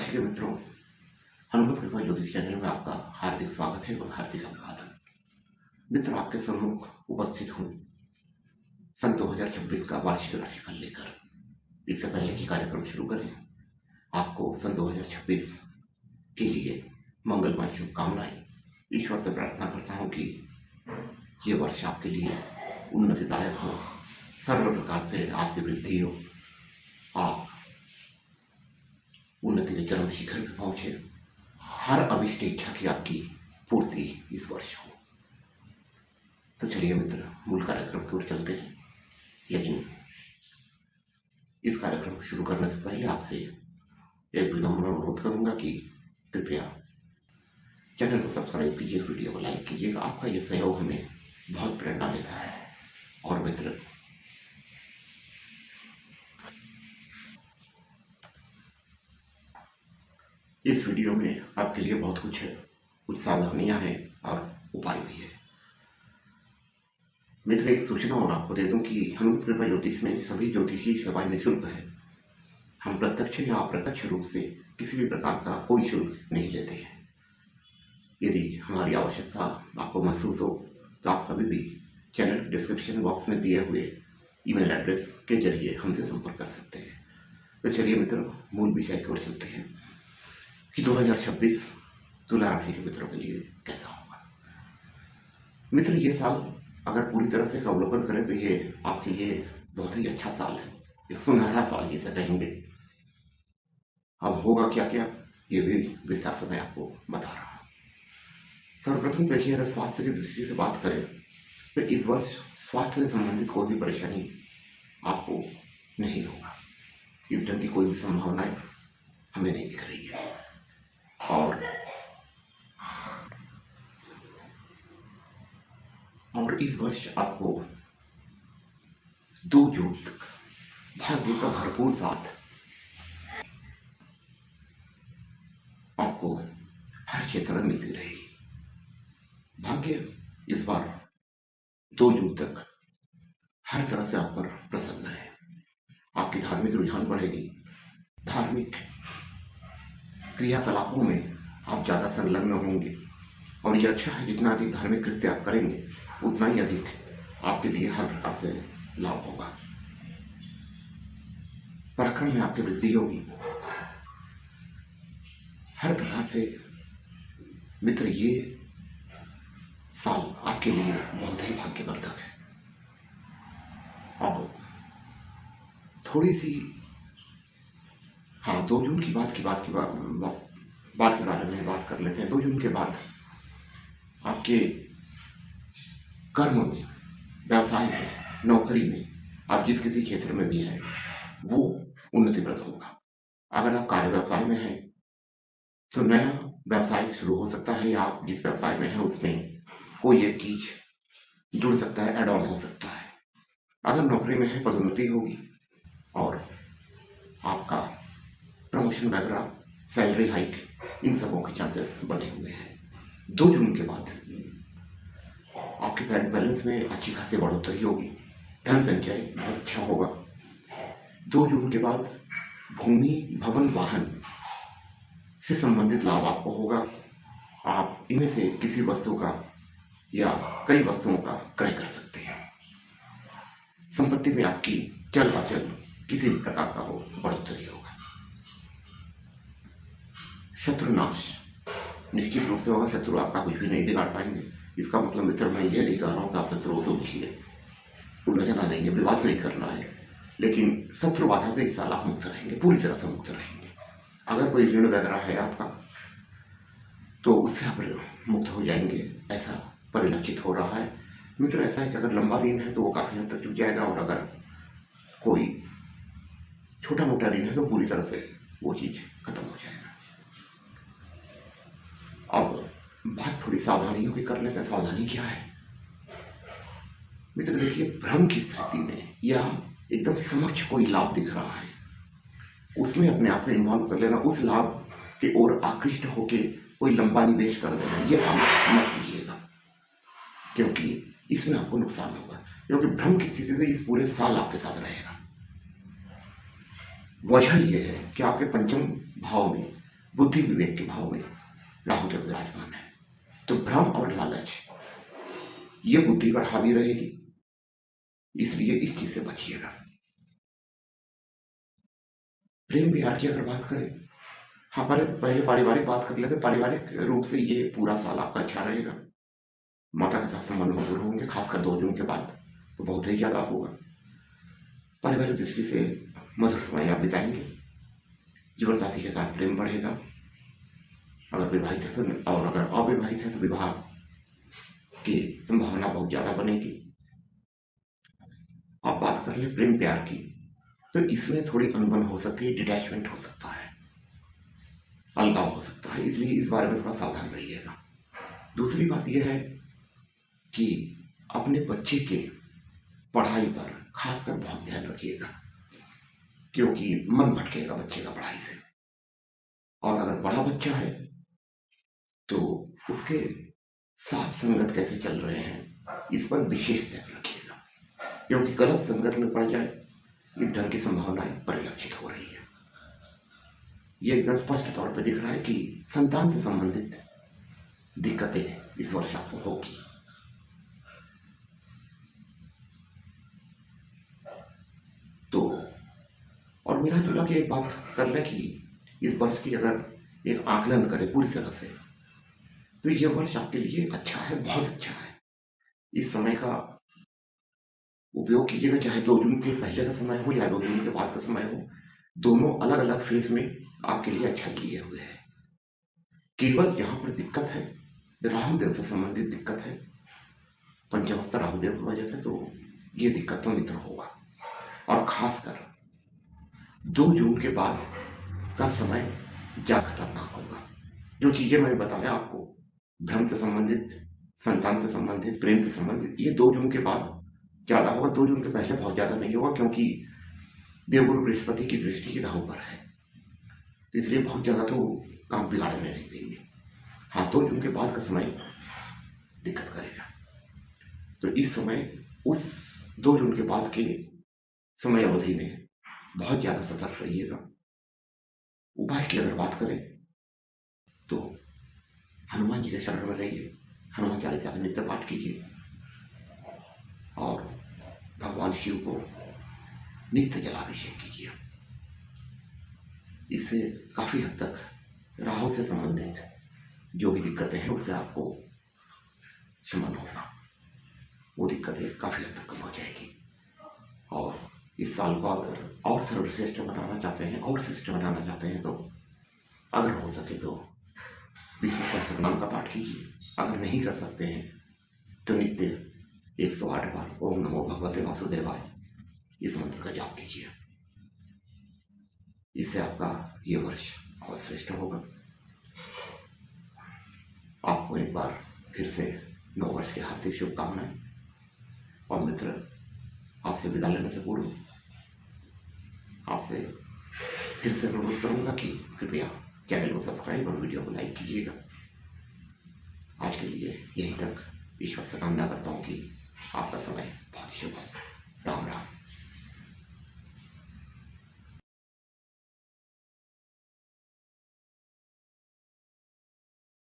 राशि के मित्रों, हनुमत कृपा ज्योतिष चैनल में आपका हार्दिक स्वागत है और हार्दिक अभिवादन। मित्र, आपके सम्मुख उपस्थित हूँ सन 2026 का वार्षिक राशिफल लेकर। इससे पहले कि कार्यक्रम शुरू करें, आपको सन 2026 के लिए मंगलमय शुभकामनाएं। ईश्वर से प्रार्थना करता हूँ कि ये वर्ष आपके लिए उन्नतिदायक हो, सर्व प्रकार से आपकी वृद्धि हो, आप उन्नति के चरम शिखर पर पहुंचे, हर अभिष्ट इच्छा की आपकी पूर्ति इस वर्ष हो। तो चलिए मित्र, मूल कार्यक्रम की ओर चलते हैं। लेकिन इस कार्यक्रम को शुरू करने से पहले आपसे एक विनम्र अनुरोध करूंगा कि कृपया चैनल को सब्सक्राइब कीजिए, वीडियो को लाइक कीजिएगा। आपका ये सहयोग हमें बहुत प्रेरणा देता है। और मित्र, इस वीडियो में आपके लिए बहुत कुछ है, कुछ सावधानियां हैं और उपाय भी है। मित्र, एक सूचना और आपको दे दूं कि हनुमत कृपा ज्योतिष में सभी ज्योतिषी सेवाएं निःशुल्क है। हम प्रत्यक्ष या अप्रत्यक्ष रूप से किसी भी प्रकार का कोई शुल्क नहीं लेते हैं। यदि हमारी आवश्यकता आपको महसूस हो तो आप कभी भी चैनल के डिस्क्रिप्शन बॉक्स में दिए हुए ईमेल एड्रेस के जरिए हमसे संपर्क कर सकते हैं। तो चलिए मित्र, मूल विषय की ओर चलते हैं कि 2026 तुला राशि के मित्रों के लिए कैसा होगा। मित्र, ये साल अगर पूरी तरह से अवलोकन करें तो ये आपके लिए बहुत ही अच्छा साल है, एक सुनहरा साल जिसे कहेंगे। अब होगा क्या क्या ये भी विस्तार से मैं आपको बता रहा हूँ। सर्वप्रथम देखिए, अगर स्वास्थ्य की दृष्टि से बात करें तो इस वर्ष स्वास्थ्य से संबंधित कोई भी परेशानी आपको नहीं होगा। इस ढंग की कोई भी संभावनाएं हमें नहीं दिख रही है। और इस वर्ष आपको 2 जून तक भाग्य का भरपूर साथ आपको हर क्षेत्र में मिलती रहेगी। भाग्य इस बार 2 जून तक हर तरह से आप पर प्रसन्न है। आपकी धार्मिक रुझान बढ़ेगी, धार्मिक क्रियाकलापों में आप ज़्यादा संलग्न होंगे और ये अच्छा है। जितना अधिक धार्मिक कृत्य आप करेंगे उतना ही अधिक आपके लिए हर प्रकार से लाभ होगा। पराक्रम में आपकी वृद्धि होगी हर प्रकार से। मित्र, ये साल आपके लिए बहुत ही भाग्यवर्धक है। अब थोड़ी सी 2 जून की बात के बारे में बात कर लेते हैं। 2 जून के बाद आपके कर्म में, व्यवसाय में, नौकरी में, आप जिस किसी क्षेत्र में भी हैं वो उन्नतिप्रद होगा। अगर आप कार्य व्यवसाय में हैं तो नया व्यवसाय शुरू हो सकता है, या आप जिस व्यवसाय में हैं उसमें कोई एक चीज जुड़ सकता है, एड ऑन हो सकता है। अगर नौकरी में है पदोन्नति होगी और आपका प्रमोशन वगैरह, सैलरी हाइक, इन सबों के चांसेस बने हुए हैं। 2 जून के बाद आपके बैंक बैलेंस में अच्छी खासी बढ़ोतरी होगी, धन संचय बहुत अच्छा होगा। 2 जून के बाद भूमि, भवन, वाहन से संबंधित लाभ आपको होगा। आप इनमें से किसी वस्तु का या कई वस्तुओं का क्रय कर सकते हैं। संपत्ति में आपकी चल अचल किसी भी प्रकार का हो, बढ़ोतरी होगा। शत्रुनाश निश्चित रूप से होगा। शत्रु आपका कुछ भी नहीं बिगाड़ पाएंगे। इसका मतलब मित्र, मैं ये नहीं कह रहा हूँ कि आप शत्रुओं से उलझिए, उलझना नहीं है, विवाद नहीं करना है, लेकिन शत्रु बाधा से इस साल आप मुक्त रहेंगे, पूरी तरह से मुक्त रहेंगे। अगर कोई ऋण वगैरह है आपका तो उससे आप मुक्त हो जाएंगे, ऐसा परिलक्षित हो रहा है। मित्र, ऐसा है कि अगर लंबा ऋण है तो वो काफी हद तक चुक जाएगा, और अगर कोई छोटा मोटा ऋण है तो पूरी तरह से वो चीज खत्म हो जाएगा। अब बात थोड़ी सावधानियों की कर लेते हैं। सावधानी क्या है मित्र? देखिए, भ्रम की स्थिति में या एकदम समक्ष कोई लाभ दिख रहा है, उसमें अपने आप को इन्वॉल्व कर लेना, उस लाभ की ओर आकृष्ट होके कोई लंबा निवेश कर देना, ये काम मत कीजिएगा, क्योंकि इसमें आपको नुकसान होगा। क्योंकि भ्रम की स्थिति से इस पूरे साल आपके साथ रहेगा। वजह यह है कि आपके पंचम भाव में बुद्धि विवेक के भाव में राहु देव विराजमान है। तो भ्रम और लालच ये बुद्धि पर हावी रहेगी, इसलिए इस चीज से बचिएगा। प्रेम विहार की अगर बात करें, हाँ पहले पारिवारिक बात कर लेते। पारिवारिक रूप से ये पूरा साल आपका अच्छा रहेगा। माता के साथ संबंध मधुर होंगे, खासकर 2 जून के बाद तो बहुत ही ज्यादा होगा। पारिवारिक दृष्टि से मधुर समय आप बिताएंगे। जीवन साथी के साथ प्रेम बढ़ेगा। अगर विवाहित है तो, और अगर अविवाहित है तो विवाह की संभावना बहुत ज्यादा बनेगी। आप बात कर ले प्रेम प्यार की, तो इसमें थोड़ी अनबन हो सकती है, डिटैचमेंट हो सकता है, अलगाव हो सकता है, इसलिए इस बारे में थोड़ा सावधान रहिएगा। दूसरी बात यह है कि अपने बच्चे के पढ़ाई पर खासकर बहुत ध्यान रखिएगा, क्योंकि मन भटकेगा बच्चे का पढ़ाई से। और अगर बड़ा बच्चा है तो उसके साथ संगत कैसे चल रहे हैं, इस पर विशेष ध्यान रखिएगा, क्योंकि गलत संगत में पड़ जाए इस ढंग की संभावनाएं परिलक्षित हो रही है। ये एकदम स्पष्ट तौर पर दिख रहा है कि संतान से संबंधित दिक्कतें इस वर्ष आपको होगी। तो और मिला जुला के एक बात कर ले कि इस वर्ष की अगर एक आकलन करें पूरी तरह से, तो यह वर्ष आपके लिए अच्छा है, बहुत अच्छा है। इस समय का उपयोग कीजिएगा, चाहे 2 जून के पहले का समय हो या 2 जून के बाद का समय हो, दोनों अलग अलग फेज में आपके लिए अच्छा किए हुए है। केवल यहाँ पर दिक्कत है, राहुदेव से संबंधित दिक्कत है, पंचमस्थ राहुदेव की वजह से, तो ये दिक्कत तो मित्र होगा। और खासकर 2 जून के बाद का समय ज्यादा खतरनाक होगा। जो चीजें मैंने बताया आपको, भ्रम से संबंधित, संतान से संबंधित, प्रेम से संबंधित, ये 2 जून के बाद ज्यादा होगा। 2 जून के पहले बहुत ज्यादा नहीं होगा, क्योंकि देवगुरु बृहस्पति की दृष्टि राहु पर है, इसलिए बहुत ज्यादा तो काम बिगाड़ने नहीं देंगे। हाँ, 2 जून के बाद का समय दिक्कत करेगा। तो इस समय उस 2 जून के बाद के समय अवधि में बहुत ज्यादा सतर्क रहिएगा। उपाय की अगर बात करें तो हनुमान जी के शरण में रहिए, हनुमान चालीसा का नित्य पाठ कीजिए और भगवान शिव को नित्य जलाभिषेक कीजिए। इससे काफी हद तक राहु से संबंधित जो भी दिक्कतें हैं उससे आपको शमन होगा, वो दिक्कतें काफी हद तक कम हो जाएगी। और इस साल को अगर और सर्वश्रेष्ठ बनाना चाहते हैं, और श्रेष्ठ बनाना चाहते हैं, तो अगर हो सके तो विष्णु सहस्त्रनाम का पाठ कीजिए। अगर नहीं कर सकते हैं तो नित्य 108 बार ओम नमो भगवते वासुदेवाय इस मंत्र का जाप कीजिए। इससे आपका ये वर्ष बहुत श्रेष्ठ होगा। आपको एक बार फिर से 9 वर्ष की हार्दिक शुभकामनाएं। और मित्र, आपसे विदा लेने से पूर्व आपसे फिर से अनुरोध करूंगा कि कृपया चैनल को सब्सक्राइब और वीडियो को लाइक कीजिएगा। आज के लिए यहीं तक। ईश्वर से कामना करता हूँ कि आपका समय बहुत शुभ हो। राम राम।